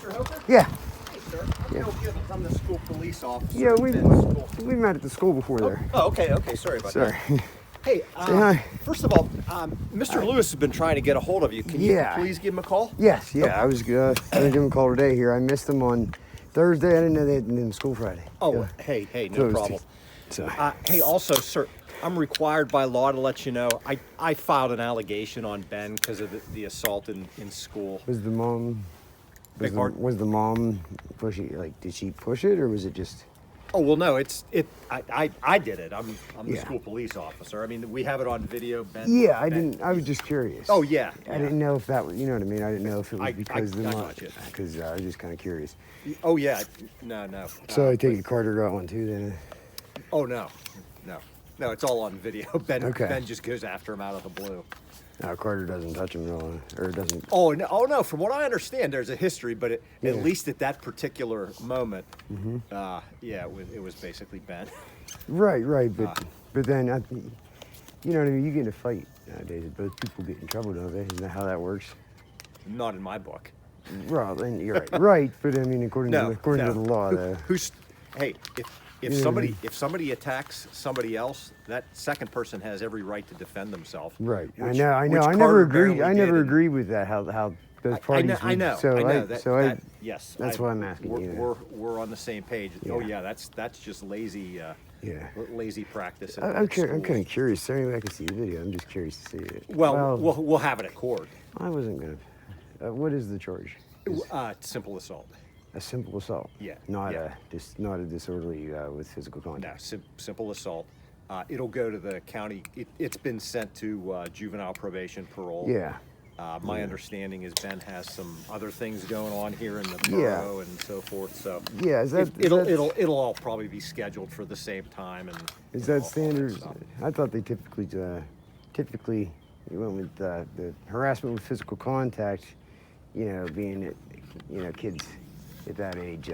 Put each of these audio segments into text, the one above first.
Mr. Hooper? Yeah. Hey, sir. I'm Bill Gibbons. I'm the school police officer. Yeah, at Ben's school. we met at the school before there. Oh, okay. Sorry about that. Sorry. Hey, hi. first of all, Mr. Lewis has been trying to get a hold of you. Can you Yeah. please give him a call? Yes, yeah. I was gonna give him a call today here. I missed them on Thursday. I didn't know they had them in school Friday. Oh, Yeah. hey, no Closed. problem. So, Hey, also, sir, I'm required by law to let you know I filed an allegation on Ben because of the assault in school. was the mom Beg pardon? was the mom pushing? Like, did she push it or was it just? Oh well, no, I did it. I'm the Yeah. school police officer. I mean, we have it on video. Ben. Yeah, I Ben- didn't. I was just curious. Oh yeah. I didn't know if that was. You know what I mean? I didn't know if it was because the I mom. got you. Because I was just kind of curious. Oh yeah. No. So I take it Carter got one too then. Oh no. It's all on video. Okay. Ben just goes after him out of the blue. Carter doesn't touch him at all, or doesn't. Oh no! From what I understand, there's a history, but Yeah. at least at that particular moment, it was basically Ben. Right. But then you know what I mean. You get in a fight nowadays, both people get in trouble, don't they? Isn't that how that works? Not in my book. Well, then you're right. Right, but I mean, according to the law, Hey, if You know what I mean? somebody attacks somebody else, that second person has every right to defend themselves. right. which- I know. which I never Carter agreed. barely I did, never and- agreed with that. How those parties. I know. Yes. That's why I'm asking. We're on the same page. Yeah. Oh yeah, that's just lazy. Yeah. Lazy practice. at I'm schools. kind of curious. So anyway, I can see the video. I'm just curious to see it. Well, we'll have it at court. I wasn't gonna. What is the charge? Simple assault. A simple assault. Yeah, Not yeah. not a disorderly with physical No, contact. simple assault. It'll go to the county. It's been sent to juvenile probation parole. Yeah. My understanding is Ben has some other things going on here in the Yeah. borough and so forth. So Yeah. Is that it'll all probably be scheduled for the same time. And is all that that standard? stuff. I thought they typically you went with the harassment with physical contact. You know, being kids at that age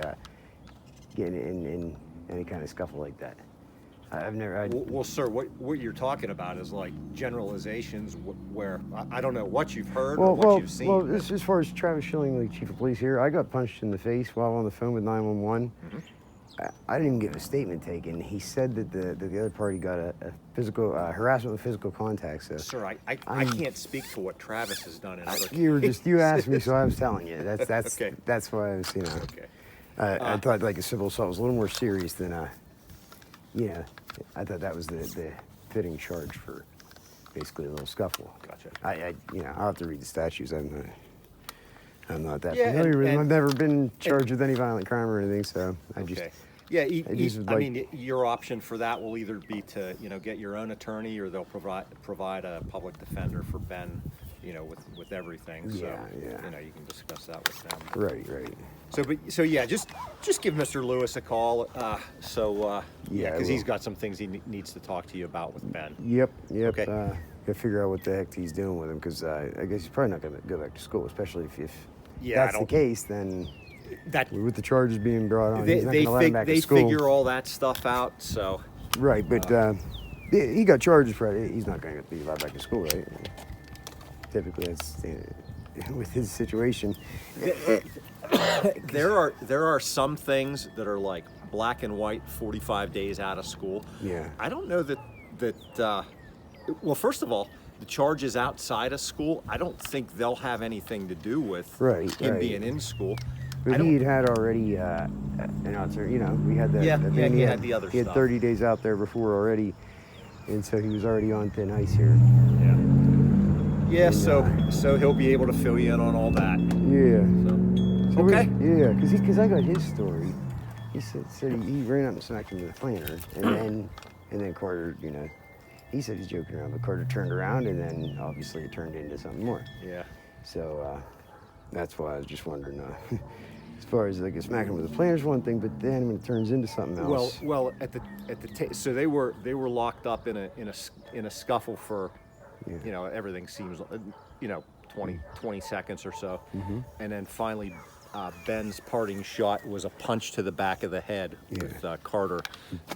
getting in any kind of scuffle like that. I've never. Well, sir, what you're talking about is like generalizations where I don't know what you've heard or what you've seen. Well, but- as far as Travis Schilling, like chief of police here, I got punched in the face while on the phone with 911. I didn't even get a statement taken. He said that the other party got a physical harassment with physical contact. So, Sir, I can't speak for what Travis has done in other cases. you asked me, so I was telling you. That's Okay. that's why I was Okay. I thought like a civil assault was a little more serious than I thought that was the fitting charge for basically a little scuffle. Gotcha. I'll have to read the statutes. I'm not that Yeah, familiar with them. and- I've never been charged with any violent crime or anything, so I just. Okay. Yeah, just would I like- mean, your option for that will either be to, get your own attorney, or they'll provide a public defender for Ben, with everything. So, Yeah. you can discuss that with them. Right. So yeah, just give Mr. Lewis a call. Yeah, I because he's will. got some things he needs to talk to you about with Ben. Yep. Okay. Gotta figure out what the heck he's doing with him, because I guess he's probably not gonna go back to school, especially if Yeah, I that's the don't- case. Then That with the charges being brought on, they he's not gonna let him back they to school. figure all that stuff out. So Right, but he got charges for it. He's not going to be allowed back to school, right? Typically, that's with his situation. there are some things that are like black and white, 45 days out of school. Yeah. I don't know that. Well, first of all, the charges outside of school, I don't think they'll have anything to do with him being in school. But he had already an outside. We had that. Yeah, that yeah, thing. he had the other He had stuff. 30 days out there before already, and so he was already on thin ice here. Yeah, so he'll be able to fill you in on all that. Yeah. So, okay. Yeah, because I got his story. He said he ran up and smacked him with a planter, and then Carter, he said he's joking around, but Carter turned around, and then obviously it turned into something more. Yeah. So that's why I was just wondering. As far as like smacking with a planter is one thing, but then when it turns into something else. Well, so they were locked up in a scuffle for, everything seems, 20 seconds or so, and then finally, Ben's parting shot was a punch to the back of the head with Carter.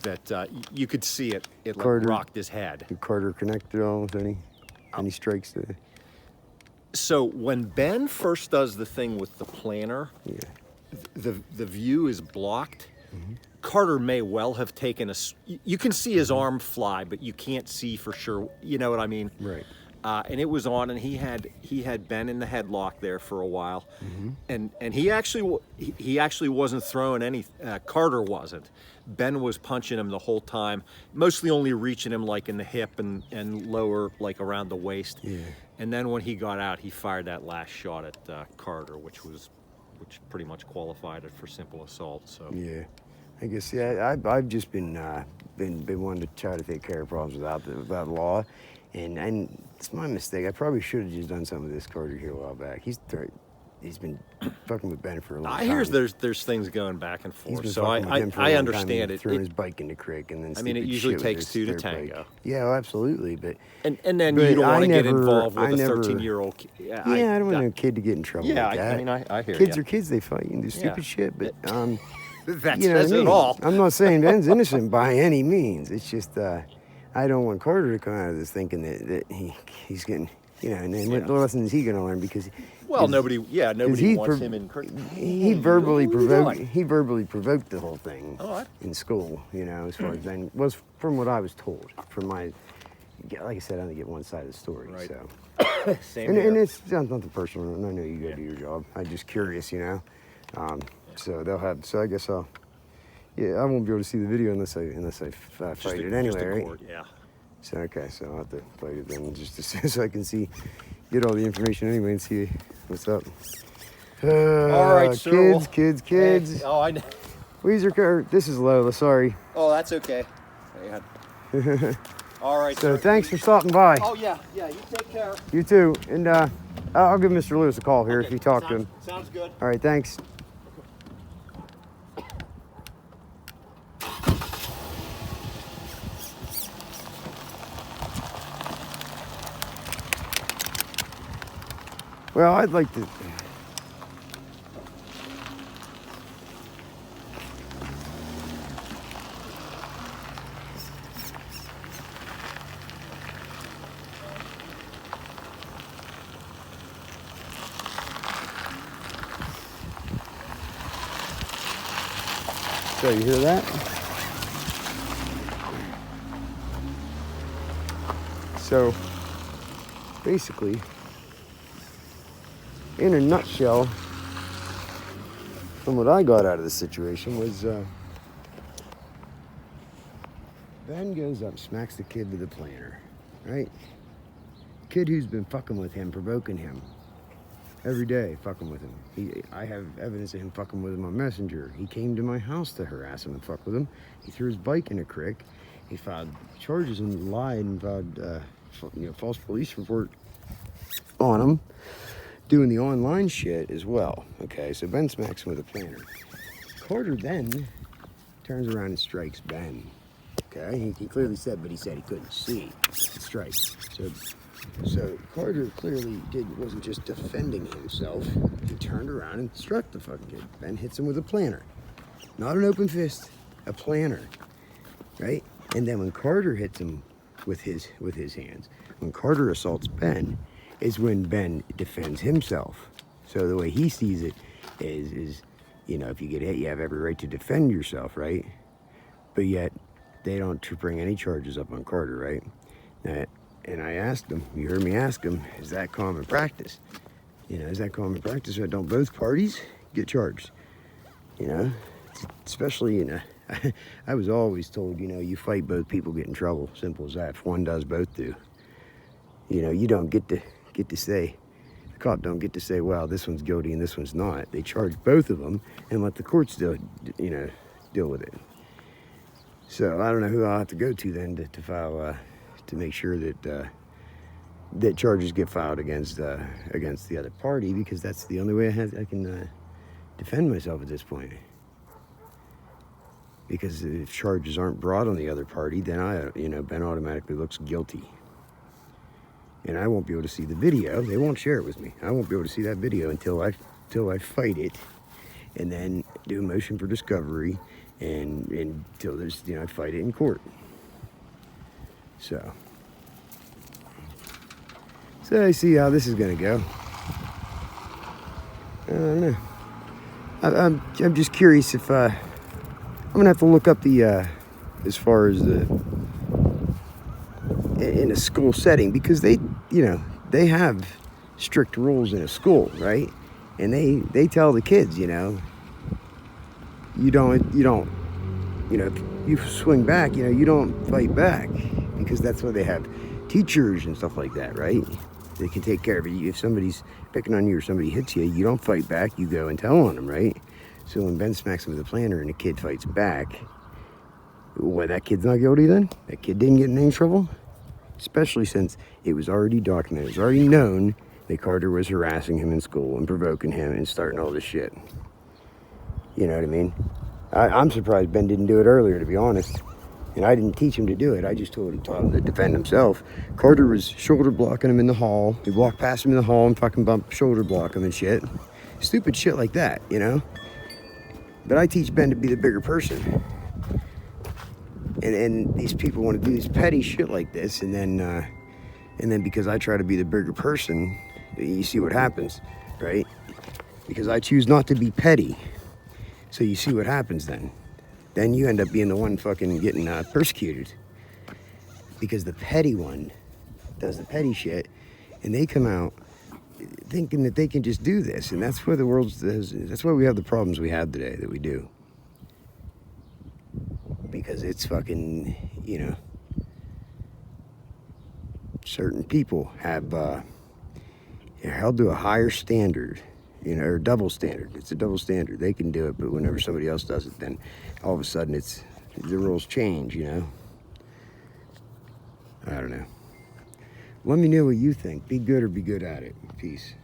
That you could see it. It Carter- rocked his head. Did Carter connect at all with any strikes? So when Ben first does the thing with the planter, the view is blocked. Carter may well have taken you can see his arm fly, but you can't see for sure. You know what I mean? Right. And it was on, and he had Ben in the headlock there for a while, and he actually wasn't throwing any. Carter wasn't. Ben was punching him the whole time, mostly only reaching him like in the hip and lower, like around the waist. Yeah. And then when he got out, he fired that last shot at Carter, which pretty much qualified it for simple assault. So Yeah. I guess, yeah, I've just been wanting to try to take care of problems without law, and it's my mistake. I probably should have just done some of this Carter here a while back. He's been fucking with Ben for a long time. I hear there's things going back and He's forth, been so fucking with him for a I long understand time, it. throwing his bike in the creek, and then I mean, it stupid usually shit with takes his two to dirt tango. bike. Yeah, well, absolutely, but And then but you don't want to get never- involved with I a never- 13-year-old kid. yeah, I don't want a kid to get in trouble. Yeah, like that. I mean, I hear kids ya. are kids. They fight and do stupid Yeah. shit, but That you know says what I it mean? all. I'm not saying Ben's innocent by any means. It's just I don't want Carter to come out of this thinking that he's getting, you know, and then what lesson is he going to learn? Because Well, nobody wants him in. he verbally provoked the whole thing Oh, in school. You know, as far as Ben was, from what I was told. From my, like I said, I only get one side of the story. Right. So. Same And here. it's nothing personal, and I know you gotta do your job. I'm just curious, you know. So they'll have. So I guess I won't be able to see the video unless I fight it anyway, right? Court, yeah. So okay, so I'll have to fight it then, just as soon as I can get all the information anyway, and see what's up. All right, sir. Kids. Hey, oh, I know. Weezer, this is Lola. Sorry. Oh, that's okay. All right. So sir. thanks for stopping by. Oh yeah. You take care. You too, and I'll give Mr. Lewis a call here Okay, if you talk to him. Sounds good. All right, thanks. Well, I'd like to. So you hear that? So basically, in a nutshell, from what I got out of the situation was Ben goes up, smacks the kid with a planter, right? Kid who's been fucking with him, provoking him every day, fucking with him. I have evidence of him fucking with him on Messenger. He came to my house to harass him and fuck with him. He threw his bike in a creek. He filed charges and lied and filed false police report on him, doing the online shit as well. Okay, so Ben smacks him with a planter. Carter then turns around and strikes Ben. Okay, he clearly said, but he said he couldn't see the strike. So Carter clearly wasn't just defending himself. He turned around and struck the fucking kid. Ben hits him with a planter, not an open fist, a planter, right? And then when Carter hits him with his hands, when Carter assaults Ben, is when Ben defends himself. So the way he sees it is if you get hit, you have every right to defend yourself, right? But yet they don't bring any charges up on Carter, right? And I asked him, you heard me ask him, is that common practice? Is that common practice, or don't both parties get charged? Especially I was always told, you fight, both people get in trouble. Simple as that. If one does, both do. You don't get to say, the cop don't get to say, well, this one's guilty and this one's not. They charge both of them and let the courts deal with it. So I don't know who I'll have to go to then to file, to make sure that that charges get filed against the other party, because that's the only way I can defend myself at this point. Because if charges aren't brought on the other party, then Ben automatically looks guilty. And I won't be able to see the video. They won't share it with me. I won't be able to see that video until I fight it, and then do a motion for discovery, and until there's I fight it in court. So I see how this is gonna go. I don't know. I'm just curious if I'm gonna have to look up the as far as the in a school setting, because they, you know, they have strict rules in a school, right? And they tell the kids, you know, you don't, you know, if you swing back, you know, you don't fight back, because that's why they have teachers and stuff like that, right? They can take care of it. If somebody's picking on you or somebody hits you, you don't fight back, you go and tell on them, right? So when Ben smacks him with a planter and the kid fights back, what, that kid's not guilty then? That kid didn't get in any trouble? Especially since it was already documented, it was already known that Carter was harassing him in school and provoking him and starting all this shit. You know what I mean? I'm surprised Ben didn't do it earlier, to be honest. And I didn't teach him to do it. I just taught him to defend himself. Carter was shoulder blocking him in the hall. He walked past him in the hall and fucking shoulder block him and shit. Stupid shit like that, you know? But I teach Ben to be the bigger person. And these people want to do this petty shit like this, and then because I try to be the bigger person, you see what happens, right? Because I choose not to be petty. So you see what happens then. Then you end up being the one fucking getting persecuted. Because the petty one does the petty shit, and they come out thinking that they can just do this. And that's where that's why we have the problems we have today that we do. Because it's fucking, you know, certain people have held to a higher standard, you know, or double standard. It's a double standard. They can do it, but whenever somebody else does it, then all of a sudden the rules change, you know. I don't know. Let me know what you think. Be good or be good at it. Peace.